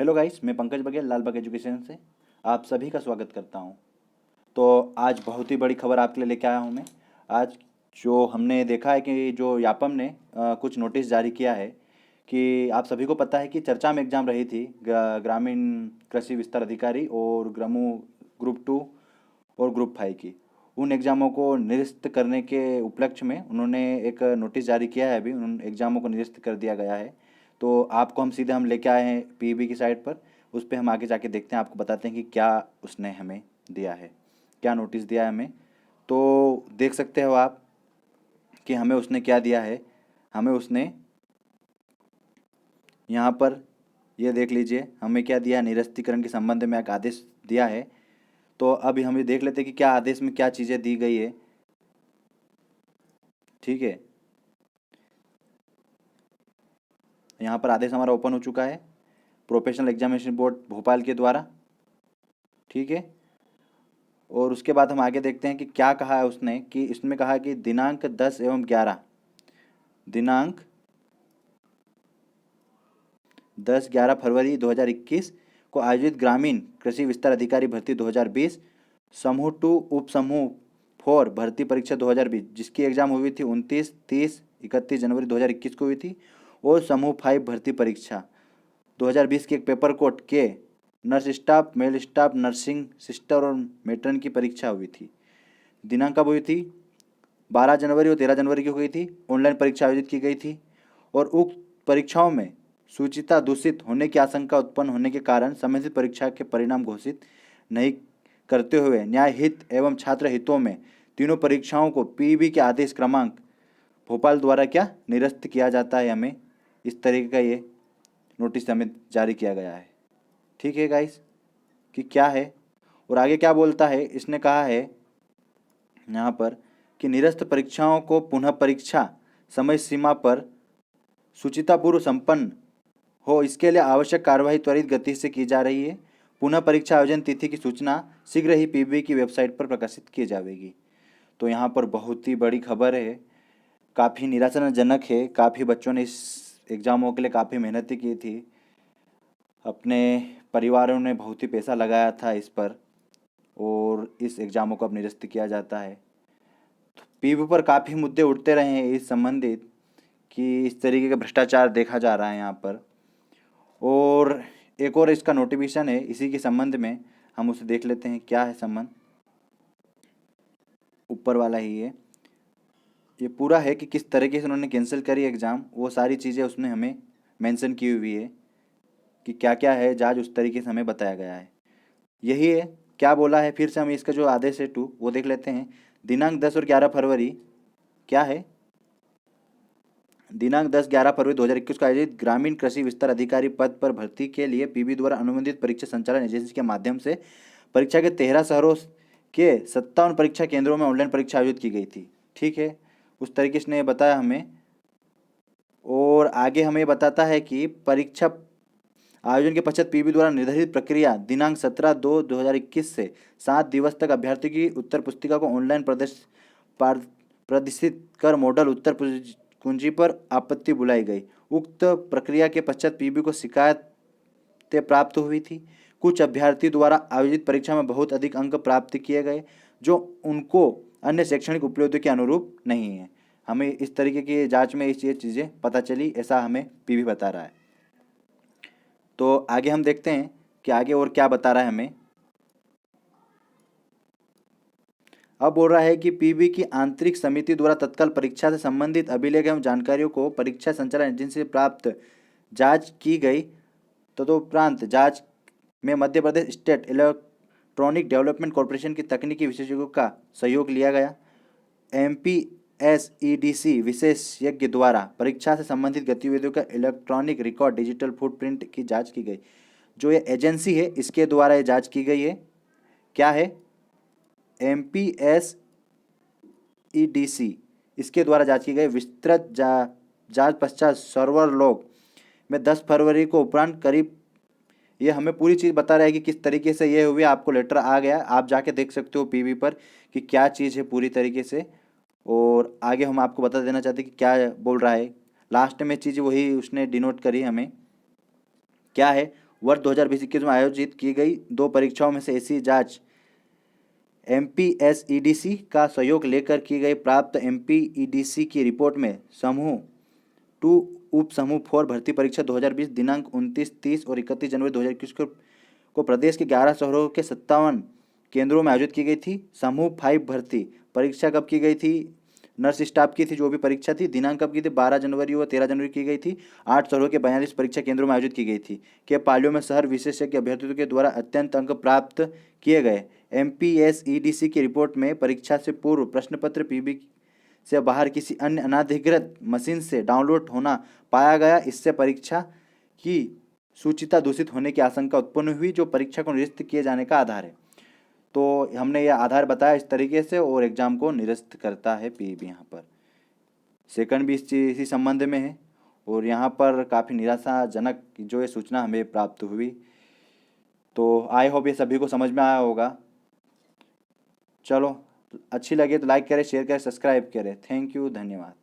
Hello guys, मैं Pankaj Baghel Lalbagh education से आप सभी का स्वागत करता हूं। तो आज बहुत ही बड़ी खबर आपके लिए लेके आया हूं मैं। आज जो हमने देखा है कि जो यापम ने कुछ नोटिस जारी किया है कि आप सभी को पता है कि चर्चा में एग्ज़ाम रही थी ग्रामीण कृषि विस्तार अधिकारी और ग्रुप 2 और ग्रुप 5 की। उन एग्ज़ामों को निरस्त करने के उपलक्ष्य में उन्होंने एक नोटिस जारी किया है। अभी उन एग्ज़ामों को निरस्त कर दिया गया है। तो आपको हम लेके आए हैं पीईबी की साइट पर। उस पे हम आगे जाके देखते हैं, आपको बताते हैं कि क्या उसने हमें दिया है, क्या नोटिस दिया है हमें। तो देख सकते हो आप कि हमें उसने क्या दिया है। हमें उसने यहाँ पर ये देख लीजिए हमें क्या दिया है, निरस्तीकरण के संबंध में एक आदेश दिया है। तो अभी हम ये देख लेते हैं कि क्या आदेश में क्या चीज़ें दी गई है। ठीक है, यहाँ पर आदेश हमारा ओपन हो चुका है प्रोफेशनल एग्जामिनेशन बोर्ड भोपाल के द्वारा। ठीक है, और उसके बाद हम आगे देखते हैं कि क्या कहा है उसने। कि इसमें कहा है कि दिनांक 10 फरवरी 2021 को आयोजित ग्रामीण कृषि विस्तार अधिकारी भर्ती 2020 समूह 2 उप समूह 4 भर्ती परीक्षा 2020, जिसकी एग्ज़ाम हुई थी 29, 30, 31 जनवरी 2021 को हुई थी। और समूह 5 भर्ती परीक्षा 2020 के एक पेपर कोट के nurse staff, mail staff, nursing sister और मेट्रन की परीक्षा हुई थी। दिनांक कब हुई थी? 12 जनवरी और 13 जनवरी की हुई थी। ऑनलाइन परीक्षा आयोजित की गई थी और उक्त परीक्षाओं में सूचिता दूषित होने की आशंका उत्पन्न होने के कारण संबंधित परीक्षा के परिणाम घोषित नहीं करते हुए न्याय हित एवं छात्र हितों में तीनों परीक्षाओं को पीईबी के आदेश क्रमांक भोपाल द्वारा क्या निरस्त किया जाता है। हमें इस तरीके का ये नोटिस हमें जारी किया गया है। ठीक है गाइस, कि क्या है और आगे क्या बोलता है। इसने कहा है यहाँ पर कि निरस्त परीक्षाओं को पुनः परीक्षा समय सीमा पर शुचितापूर्व संपन्न हो, इसके लिए आवश्यक कार्यवाही त्वरित गति से की जा रही है। पुनः परीक्षा आयोजन तिथि की सूचना शीघ्र ही पीबी की वेबसाइट पर प्रकाशित की जाएगी। तो यहाँ पर बहुत ही बड़ी खबर है, काफ़ी निराशाजनक है। काफ़ी बच्चों ने इस एग्ज़ामों के लिए काफ़ी मेहनत की थी, अपने परिवारों ने बहुत ही पैसा लगाया था इस पर, और इस एग्ज़ामों को अब निरस्त किया जाता है। पीबी पर काफ़ी मुद्दे उठते रहे हैं इस संबंधित कि इस तरीके का भ्रष्टाचार देखा जा रहा है यहाँ पर। और एक और इसका नोटिफिकेशन है इसी के संबंध में, हम उसे देख लेते हैं क्या है संबंध। ऊपर वाला ही है, ये पूरा है कि किस तरीके से उन्होंने कैंसिल करी एग्ज़ाम, वो सारी चीज़ें उसने हमें मेंशन की हुई है कि क्या क्या है। जज उस तरीके से हमें बताया गया है, यही है। क्या बोला है फिर से हम इसका जो आदेश है 2 वो देख लेते हैं। दिनांक 10 और 11 फरवरी क्या है, दिनांक 10-11 फरवरी 2021 को आयोजित ग्रामीण कृषि विस्तार अधिकारी पद पर भर्ती के लिए पीबी द्वारा अनुबंधित परीक्षा संचालन एजेंसी के माध्यम से परीक्षा के 13 शहरों के 57 परीक्षा केंद्रों में ऑनलाइन परीक्षा आयोजित की गई थी। ठीक है, उस तरीके से ने बताया हमें। और आगे हमें बताता है कि परीक्षा आयोजन के पश्चात पीबी द्वारा निर्धारित प्रक्रिया दिनांक 17-2-2021 से 7 दिवस तक अभ्यर्थी की उत्तर पुस्तिका को ऑनलाइन प्रदर्शित कर मॉडल उत्तर कुंजी पर आपत्ति बुलाई गई। उक्त प्रक्रिया के पश्चात पीबी को शिकायतें प्राप्त हुई थी। कुछ अभ्यर्थी द्वारा आयोजित परीक्षा में बहुत अधिक अंक प्राप्त किए गए जो उनको अन्य शैक्षणिक उपलब्धियों के अनुरूप नहीं है। हमें इस तरीके की जांच में ये चीज़ें पता चली, ऐसा हमें पीबी बता रहा है। तो आगे हम देखते हैं कि आगे और क्या बता रहा है हमें। अब बोल रहा है कि पीबी की आंतरिक समिति द्वारा तत्काल परीक्षा से संबंधित अभिलेख एवं जानकारियों को परीक्षा संचालन एजेंसी से प्राप्त जांच की गई। तदुपरांत जांच में Madhya Pradesh state electronic development corporation की तकनीकी विशेषज्ञों का सहयोग लिया गया। एमपीएसईडीसी विशेषज्ञ द्वारा परीक्षा से संबंधित गतिविधियों का इलेक्ट्रॉनिक रिकॉर्ड डिजिटल फुटप्रिंट की जांच की गई। जो ये एजेंसी है इसके द्वारा ये जांच की गई है। क्या है? एमपीएसईडीसी, इसके द्वारा जांच की गई। विस्तृत जांच पश्चात सर्वर लॉग में 10 फरवरी को उपरांत करीब, ये हमें पूरी चीज़ बता रहा है कि किस तरीके से ये हुई। आपको लेटर आ गया, आप जाके देख सकते हो पीबी पर कि क्या चीज़ है पूरी तरीके से। और आगे हम आपको बता देना चाहते हैं कि क्या बोल रहा है। लास्ट में चीज़ वही उसने डिनोट करी हमें, क्या है वर्ष 2020-21 में आयोजित की गई 2 परीक्षाओं में से ऐसी जांच एमपीएसईडीसी का सहयोग लेकर की गई। प्राप्त एमपीईडीसी की रिपोर्ट में समूह 2 उप समूह 4 भर्ती परीक्षा 2020 दिनांक 29, 30 और 31 जनवरी 2021 को प्रदेश के 11 शहरों के 57 केंद्रों में आयोजित की गई थी। समूह 5 भर्ती परीक्षा कब की गई थी? नर्स स्टाफ की थी जो भी परीक्षा थी। दिनांक कब की थी? 12 जनवरी व 13 जनवरी की गई थी। 8 शहरों के 42 परीक्षा केंद्रों में आयोजित की गई थी। के पालियों में शहर विशेषज्ञ अभ्यर्थियों के द्वारा अत्यंत अंक प्राप्त किए गए। एमपीएसईडीसी की रिपोर्ट में परीक्षा से पूर्व प्रश्न पत्र पीबी से बाहर किसी अन्य अनाधिकृत मशीन से डाउनलोड होना पाया गया। इससे परीक्षा की शुचिता दूषित होने की आशंका उत्पन्न हुई, जो परीक्षा को निरस्त किए जाने का आधार है। तो हमने यह आधार बताया इस तरीके से, और एग्जाम को निरस्त करता है पीईबी। यहाँ पर सेकंड भी इसी संबंध में है, और यहाँ पर काफ़ी निराशाजनक जो ये सूचना हमें प्राप्त हुई। तो आई होप ये सभी को समझ में आया होगा। चलो, अच्छी लगे तो लाइक करें, शेयर करें, सब्सक्राइब करें। थैंक यू, धन्यवाद।